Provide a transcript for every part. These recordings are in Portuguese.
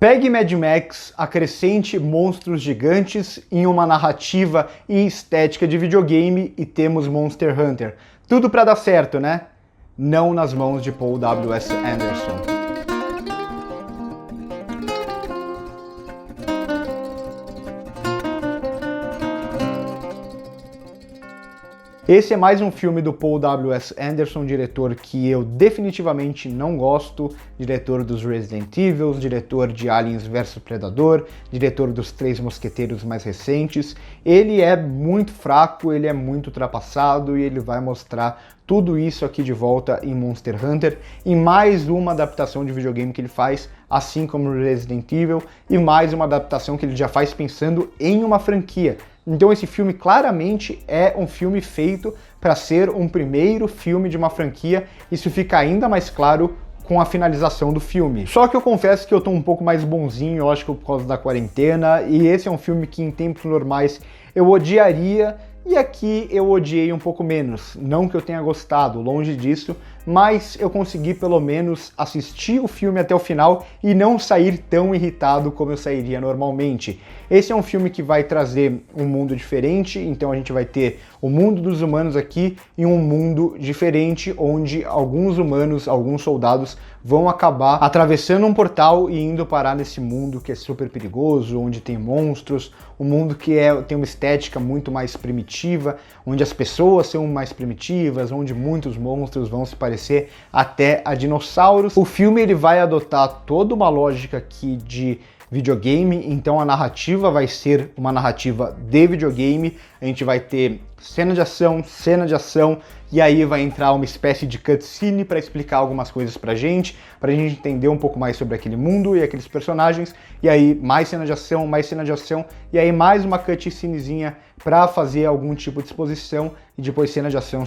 Pegue Mad Max, acrescente monstros gigantes em uma narrativa e estética de videogame e temos Monster Hunter. Tudo pra dar certo, né? Não nas mãos de Paul W.S. Anderson. Esse é mais um filme do Paul W.S. Anderson, diretor que eu definitivamente não gosto, diretor dos Resident Evil, diretor de Aliens vs Predador, diretor dos Três Mosqueteiros mais recentes. Ele é muito fraco, ele é muito ultrapassado e ele vai mostrar tudo isso aqui de volta em Monster Hunter, em mais uma adaptação de videogame que ele faz, assim como Resident Evil, e mais uma adaptação que ele já faz pensando em uma franquia. Então esse filme claramente é um filme feito para ser um primeiro filme de uma franquia, isso fica ainda mais claro com a finalização do filme. Só que eu confesso que eu tô um pouco mais bonzinho, eu acho que por causa da quarentena, e esse é um filme que em tempos normais eu odiaria, e aqui eu odiei um pouco menos. Não que eu tenha gostado, longe disso, mas eu consegui pelo menos assistir o filme até o final e não sair tão irritado como eu sairia normalmente. Esse é um filme que vai trazer um mundo diferente, então a gente vai ter o mundo dos humanos aqui e um mundo diferente onde alguns humanos, alguns soldados vão acabar atravessando um portal e indo parar nesse mundo que é super perigoso, onde tem monstros, um mundo que tem uma estética muito mais primitiva, onde as pessoas são mais primitivas, onde muitos monstros vão se parecer até a dinossauros. O filme ele vai adotar toda uma lógica aqui de videogame, então a narrativa vai ser uma narrativa de videogame, a gente vai ter cena de ação, e aí vai entrar uma espécie de cutscene para explicar algumas coisas pra gente entender um pouco mais sobre aquele mundo e aqueles personagens, e aí mais cena de ação, e aí mais uma cutscenezinha para fazer algum tipo de exposição, e depois cena de ação.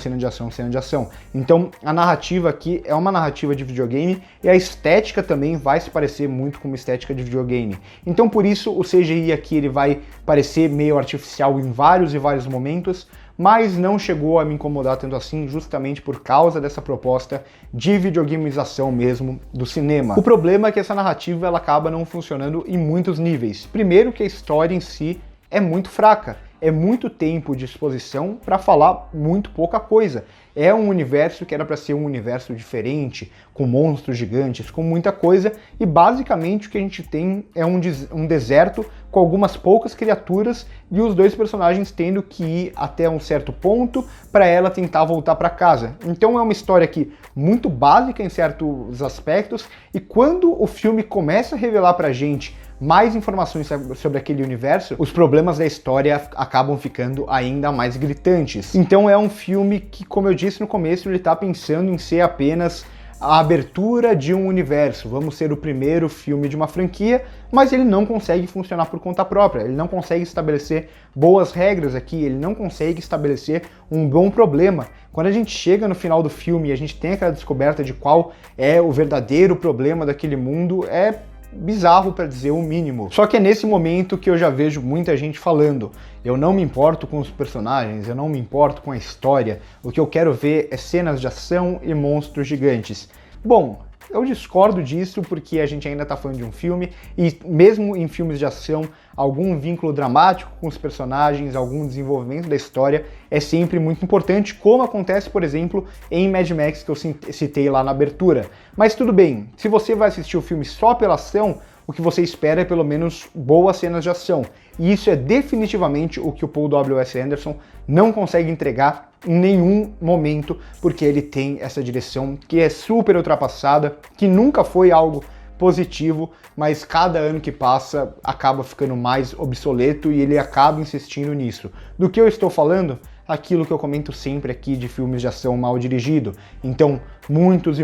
Então a narrativa aqui é uma narrativa de videogame, e a estética também vai se parecer muito com uma estética de videogame. Então por isso o CGI aqui ele vai parecer meio artificial em vários e vários momentos, mas não chegou a me incomodar tanto assim, justamente por causa dessa proposta de videogamização mesmo do cinema. O problema é que essa narrativa ela acaba não funcionando em muitos níveis. Primeiro que a história em si é muito fraca, é muito tempo de exposição para falar muito pouca coisa. É um universo que era para ser um universo diferente, com monstros gigantes, com muita coisa, e basicamente o que a gente tem é um deserto com algumas poucas criaturas e os dois personagens tendo que ir até um certo ponto para ela tentar voltar para casa. Então é uma história aqui muito básica em certos aspectos, e quando o filme começa a revelar pra gente mais informações sobre aquele universo, os problemas da história acabam ficando ainda mais gritantes. Então é um filme que, como eu disse no começo, ele tá pensando em ser apenas a abertura de um universo. Vamos ser o primeiro filme de uma franquia, mas ele não consegue funcionar por conta própria, ele não consegue estabelecer boas regras aqui, ele não consegue estabelecer um bom problema. Quando a gente chega no final do filme e a gente tem aquela descoberta de qual é o verdadeiro problema daquele mundo, é bizarro para dizer o mínimo. Só que é nesse momento que eu já vejo muita gente falando: eu não me importo com os personagens, eu não me importo com a história, o que eu quero ver é cenas de ação e monstros gigantes. Bom, eu discordo disso porque a gente ainda está falando de um filme, e mesmo em filmes de ação, algum vínculo dramático com os personagens, algum desenvolvimento da história é sempre muito importante, como acontece, por exemplo, em Mad Max, que eu citei lá na abertura. Mas tudo bem, se você vai assistir o filme só pela ação, o que você espera é pelo menos boas cenas de ação. E isso é definitivamente o que o Paul W.S. Anderson não consegue entregar em nenhum momento, porque ele tem essa direção que é super ultrapassada, que nunca foi algo positivo, mas cada ano que passa acaba ficando mais obsoleto e ele acaba insistindo nisso. Do que eu estou falando? Aquilo que eu comento sempre aqui de filmes de ação mal dirigido. Então, muitos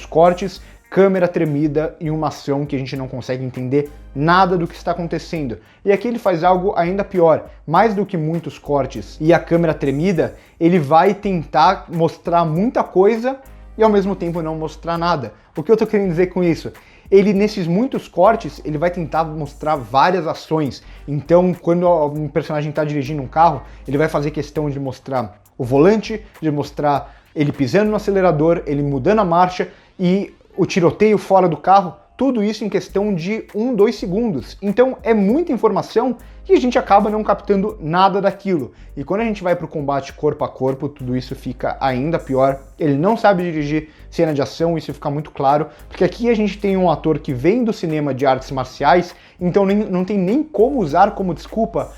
cortes, câmera tremida e uma ação que a gente não consegue entender nada do que está acontecendo. E aqui ele faz algo ainda pior. Mais do que muitos cortes e a câmera tremida, ele vai tentar mostrar muita coisa e ao mesmo tempo não mostrar nada. O que eu tô querendo dizer com isso? Ele, nesses muitos cortes, ele vai tentar mostrar várias ações. Então, quando um personagem está dirigindo um carro, ele vai fazer questão de mostrar o volante, de mostrar ele pisando no acelerador, ele mudando a marcha e o tiroteio fora do carro, tudo isso em questão de 2 segundos. Então é muita informação e a gente acaba não captando nada daquilo. E quando a gente vai para o combate corpo a corpo, tudo isso fica ainda pior. Ele não sabe dirigir cena de ação, isso fica muito claro, porque aqui a gente tem um ator que vem do cinema de artes marciais, então não tem nem como usar como desculpa: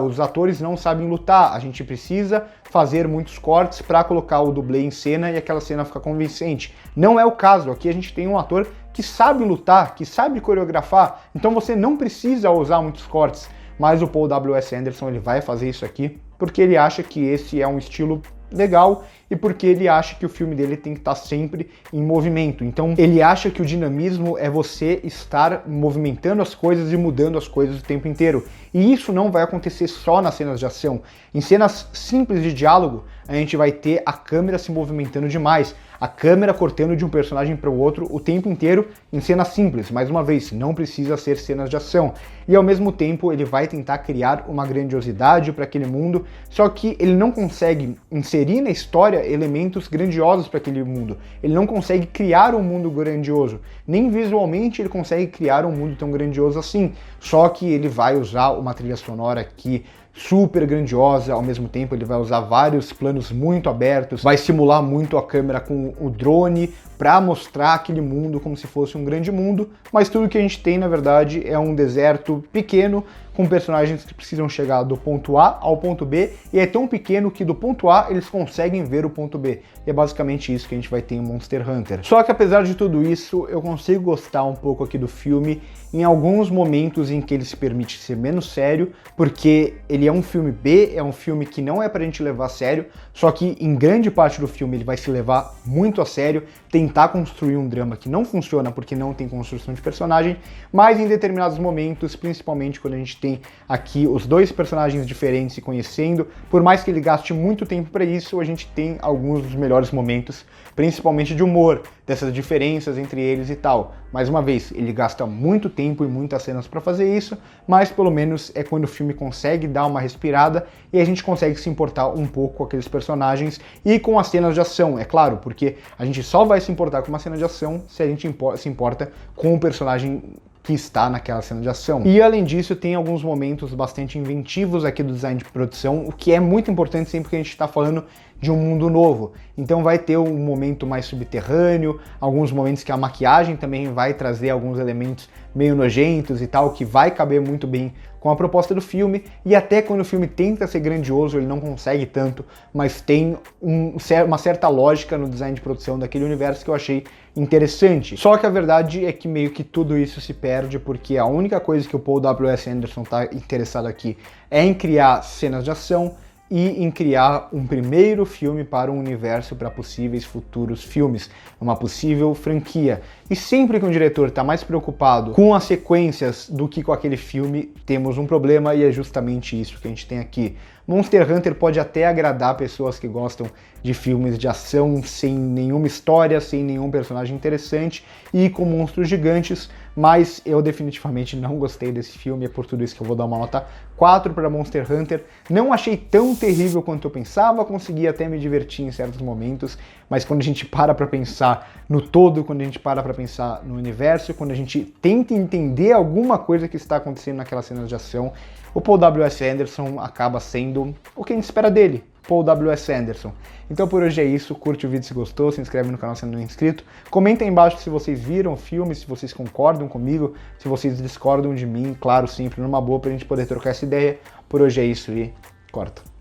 os atores não sabem lutar, a gente precisa fazer muitos cortes para colocar o dublê em cena e aquela cena ficar convincente. Não é o caso, aqui a gente tem um ator que sabe lutar, que sabe coreografar, então você não precisa usar muitos cortes. Mas o Paul W.S. Anderson ele vai fazer isso aqui porque ele acha que esse é um estilo legal e porque ele acha que o filme dele tem que estar sempre em movimento. Então ele acha que o dinamismo é você estar movimentando as coisas e mudando as coisas o tempo inteiro. E isso não vai acontecer só nas cenas de ação. Em cenas simples de diálogo, a gente vai ter a câmera se movimentando demais, a câmera cortando de um personagem para o outro o tempo inteiro em cenas simples. Mais uma vez, não precisa ser cenas de ação. E ao mesmo tempo ele vai tentar criar uma grandiosidade para aquele mundo, só que ele não consegue inserir na história elementos grandiosos para aquele mundo. Ele não consegue criar um mundo grandioso. Nem visualmente ele consegue criar um mundo tão grandioso assim. Só que ele vai usar uma trilha sonora aqui super grandiosa, ao mesmo tempo ele vai usar vários planos muito abertos, vai simular muito a câmera com o drone para mostrar aquele mundo como se fosse um grande mundo, mas tudo que a gente tem na verdade é um deserto pequeno com personagens que precisam chegar do ponto A ao ponto B, e é tão pequeno que do ponto A eles conseguem ver o ponto B. E é basicamente isso que a gente vai ter em Monster Hunter. Só que apesar de tudo isso, eu consigo gostar um pouco aqui do filme em alguns momentos em que ele se permite ser menos sério, porque ele é um filme B, é um filme que não é pra gente levar a sério, só que em grande parte do filme ele vai se levar muito a sério, tentar construir um drama que não funciona porque não tem construção de personagem, mas em determinados momentos, principalmente quando a gente tem aqui os dois personagens diferentes se conhecendo, por mais que ele gaste muito tempo para isso, a gente tem alguns dos melhores momentos, principalmente de humor, dessas diferenças entre eles e tal. Mais uma vez, ele gasta muito tempo e muitas cenas para fazer isso, mas pelo menos é quando o filme consegue dar uma respirada e a gente consegue se importar um pouco com aqueles personagens e com as cenas de ação, é claro, porque a gente só vai se importar com uma cena de ação se a gente se importa com o personagem que está naquela cena de ação. E além disso, tem alguns momentos bastante inventivos aqui do design de produção, o que é muito importante sempre que a gente está falando de um mundo novo. Então vai ter um momento mais subterrâneo, alguns momentos que a maquiagem também vai trazer alguns elementos meio nojentos e tal, que vai caber muito bem com a proposta do filme, e até quando o filme tenta ser grandioso, ele não consegue tanto, mas tem uma certa lógica no design de produção daquele universo que eu achei interessante. Só que a verdade é que meio que tudo isso se perde, porque a única coisa que o Paul W.S. Anderson está interessado aqui é em criar cenas de ação e em criar um primeiro filme para um universo para possíveis futuros filmes, uma possível franquia. E sempre que um diretor está mais preocupado com as sequências do que com aquele filme, temos um problema, e é justamente isso que a gente tem aqui. Monster Hunter pode até agradar pessoas que gostam de filmes de ação sem nenhuma história, sem nenhum personagem interessante e com monstros gigantes, mas eu definitivamente não gostei desse filme, é por tudo isso que eu vou dar uma nota 4 para Monster Hunter. Não achei tão terrível quanto eu pensava, consegui até me divertir em certos momentos, mas quando a gente para pensar no todo, quando a gente para pensar no universo, quando a gente tenta entender alguma coisa que está acontecendo naquelas cenas de ação, o Paul W.S. Anderson acaba sendo o que a gente espera dele, Paul W.S. Anderson. Então por hoje é isso, curte o vídeo se gostou, se inscreve no canal se não é inscrito, comenta aí embaixo se vocês viram o filme, se vocês concordam comigo, se vocês discordam de mim, claro, sempre numa boa pra gente poder trocar essa ideia. Por hoje é isso e corta.